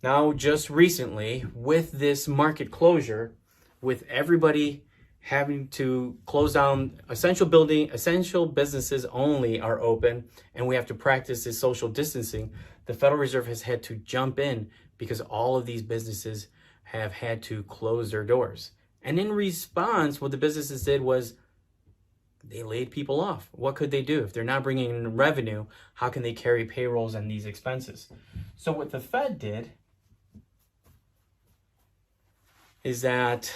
Now, just recently, with this market closure, with everybody having to close down, essential businesses only are open, and we have to practice this social distancing, the Federal Reserve has had to jump in because all of these businesses have had to close their doors. And in response, what the businesses did was they laid people off. What could they do? If they're not bringing in revenue, how can they carry payrolls and these expenses? So what the Fed did is that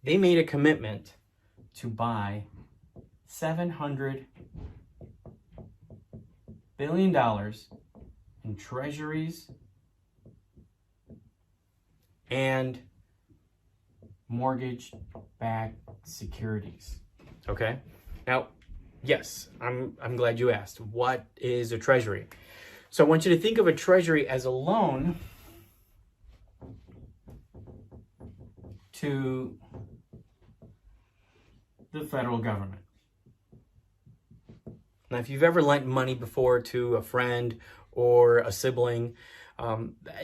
they made a commitment to buy $700 billion in treasuries and mortgage-backed securities. Okay? Now, yes, I'm glad you asked. What is a treasury? So I want you to think of a treasury as a loan to the federal government. Now, if you've ever lent money before to a friend or a sibling,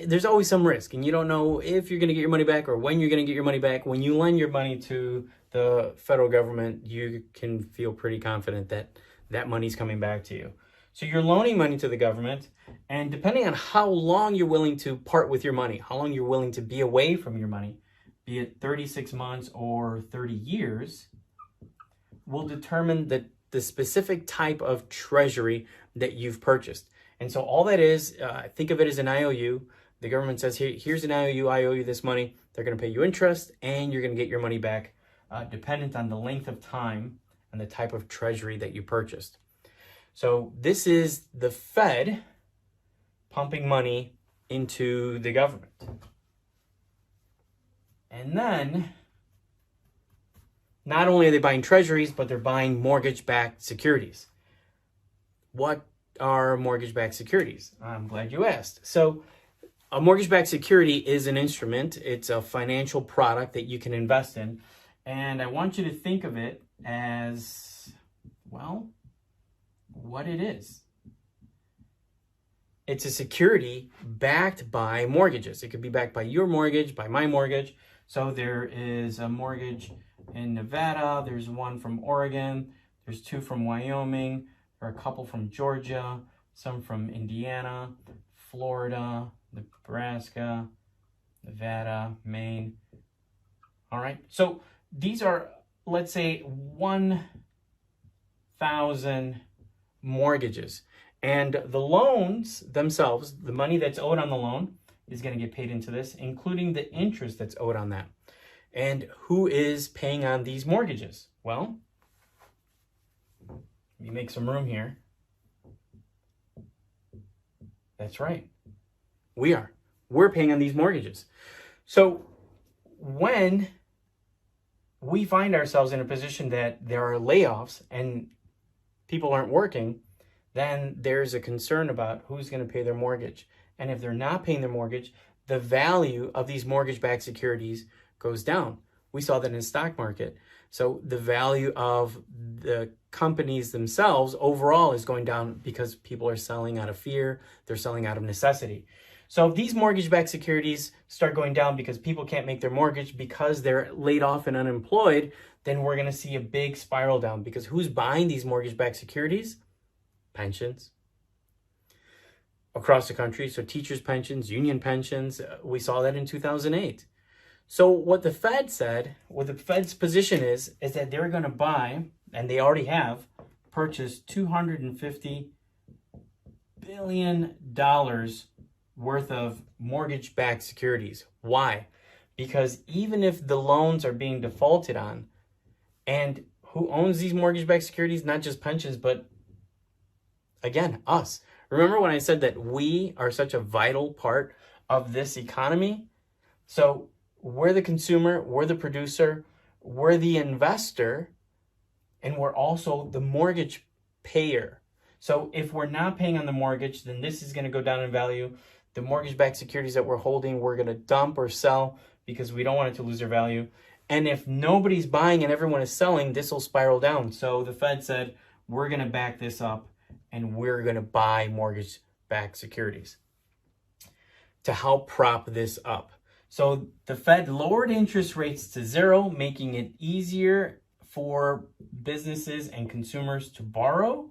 there's always some risk, and you don't know if you're going to get your money back or when you're going to get your money back. When you lend your money to the federal government, you can feel pretty confident that that money's coming back to you. So you're loaning money to the government, and depending on how long you're willing to part with your money, how long you're willing to be away from your money, be it 36 months or 30 years, will determine the specific type of treasury that you've purchased. And so all that is, think of it as an IOU. The government says, here's an IOU, I owe you this money. They're going to pay you interest, and you're going to get your money back dependent on the length of time and the type of treasury that you purchased. So this is the Fed pumping money into the government. And then, not only are they buying treasuries, but they're buying mortgage-backed securities. What are mortgage-backed securities? I'm glad you asked. So a mortgage-backed security is an instrument. It's a financial product that you can invest in. And I want you to think of it as, well, what it is. It's a security backed by mortgages. It could be backed by your mortgage, by my mortgage. So there is a mortgage in Nevada. There's one from Oregon. There's two from Wyoming. There are a couple from Georgia, some from Indiana, Florida, Nebraska, Nevada, Maine. All right. So these are, let's say, 1,000 mortgages. And the loans themselves, the money that's owed on the loan, is going to get paid into this, including the interest that's owed on that. And who is paying on these mortgages? Well, let me make some room here. That's right. We are. We're paying on these mortgages. So when we find ourselves in a position that there are layoffs and people aren't working, then there's a concern about who's going to pay their mortgage. And if they're not paying their mortgage, the value of these mortgage-backed securities goes down. We saw that in the stock market. So the value of the companies themselves overall is going down because people are selling out of fear. They're selling out of necessity. So if these mortgage-backed securities start going down because people can't make their mortgage because they're laid off and unemployed, then we're going to see a big spiral down, because who's buying these mortgage-backed securities? Pensions across the country. So teachers' pensions, union pensions, we saw that in 2008. So what the Fed said, what the Fed's position is that they're going to buy, and they already have purchased $250 billion worth of mortgage-backed securities. Why? Because even if the loans are being defaulted on, and who owns these mortgage-backed securities? Not just pensions, but again, us. Remember when I said that we are such a vital part of this economy? So we're the consumer, we're the producer, we're the investor, and we're also the mortgage payer. So if we're not paying on the mortgage, then this is going to go down in value. The mortgage-backed securities that we're holding, we're going to dump or sell because we don't want it to lose their value. And if nobody's buying and everyone is selling, this will spiral down. So the Fed said, we're going to back this up, and we're going to buy mortgage-backed securities. to help prop this up. So the Fed lowered interest rates to 0, making it easier for businesses and consumers to borrow.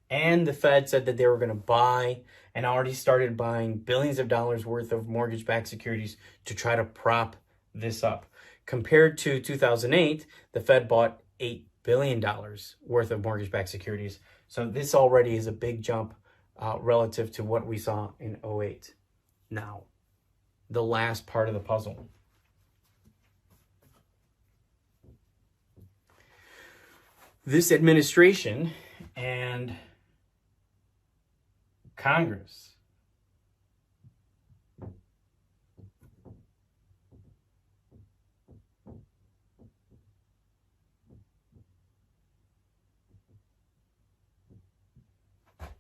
And the Fed said that they were going to buy and already started buying billions of dollars worth of mortgage-backed securities to try to prop this up. Compared to 2008, the Fed bought $8 billion worth of mortgage-backed securities. So this already is a big jump relative to what we saw in 2008. Now, the last part of the puzzle. This administration and Congress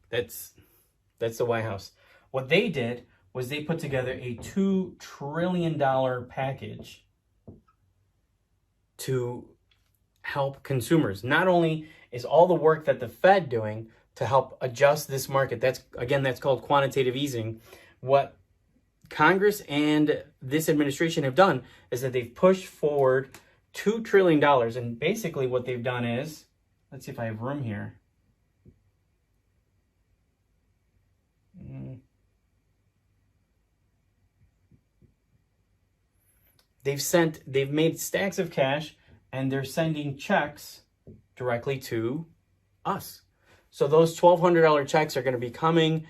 that's the White House. What they did was they put together a $2 trillion package to help consumers. Not only is all the work that the Fed doing to help adjust this market, that's called quantitative easing. What Congress and this administration have done is that they've pushed forward $2 trillion. And basically what they've done is, let's see if I have room here. They've made stacks of cash and they're sending checks directly to us. So those $1,200 checks are going to be coming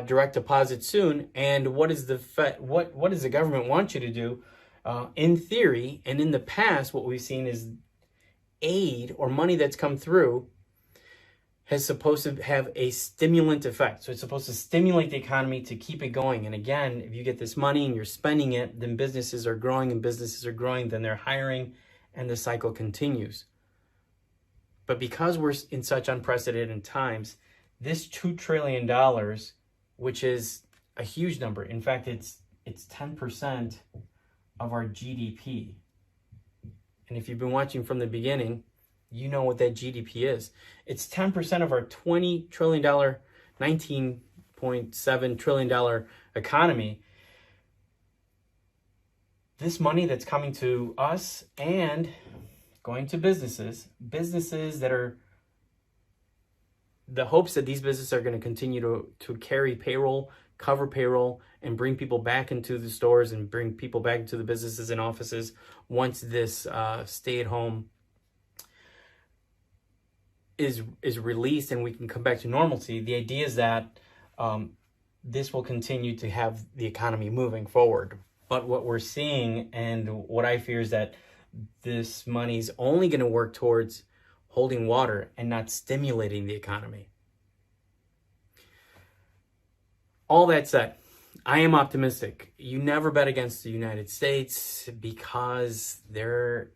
direct deposit soon. And what is the Fed, what does the government want you to do? In theory, and in the past, what we've seen is aid or money that's come through is supposed to have a stimulant effect. So it's supposed to stimulate the economy to keep it going. And again, if you get this money and you're spending it, then businesses are growing, and businesses are growing, then they're hiring, and the cycle continues. But because we're in such unprecedented times, this $2 trillion, which is a huge number, in fact, it's 10% of our GDP. And if you've been watching from the beginning, you know what that GDP is. It's 10% of our $20 trillion, $19.7 trillion economy. This money that's coming to us and going to businesses that are, the hopes that these businesses are going to continue to carry payroll, cover payroll, and bring people back into the stores and bring people back into the businesses and offices once this stay-at-home is released and we can come back to normalcy. The idea is that this will continue to have the economy moving forward. But what we're seeing, and what I fear, is that this money is only going to work towards holding water and not stimulating the economy. All that said, I am optimistic. You never bet against the United States because they're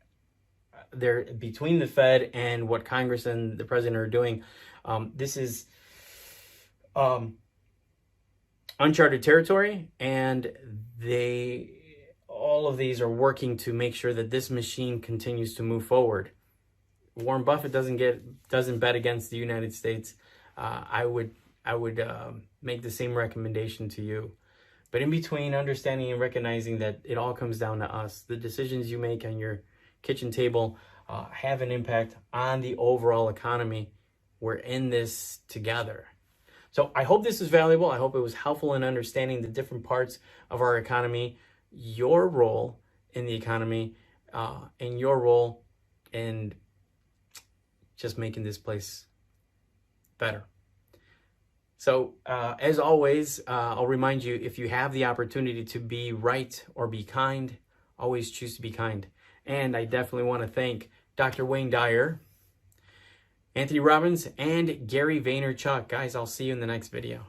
between the Fed and what Congress and the president are doing. This is uncharted territory, and all of these are working to make sure that this machine continues to move forward. Warren Buffett doesn't bet against the United States. I would make the same recommendation to you. But in between, understanding and recognizing that it all comes down to us. The decisions you make on your kitchen table have an impact on the overall economy. We're in this together. So I hope this is valuable. I hope it was helpful in understanding the different parts of our economy, your role in the economy, and your role in just making this place better. So as always, I'll remind you, if you have the opportunity to be right or be kind, always choose to be kind. And I definitely want to thank Dr. Wayne Dyer, Anthony Robbins, and Gary Vaynerchuk. Guys, I'll see you in the next video.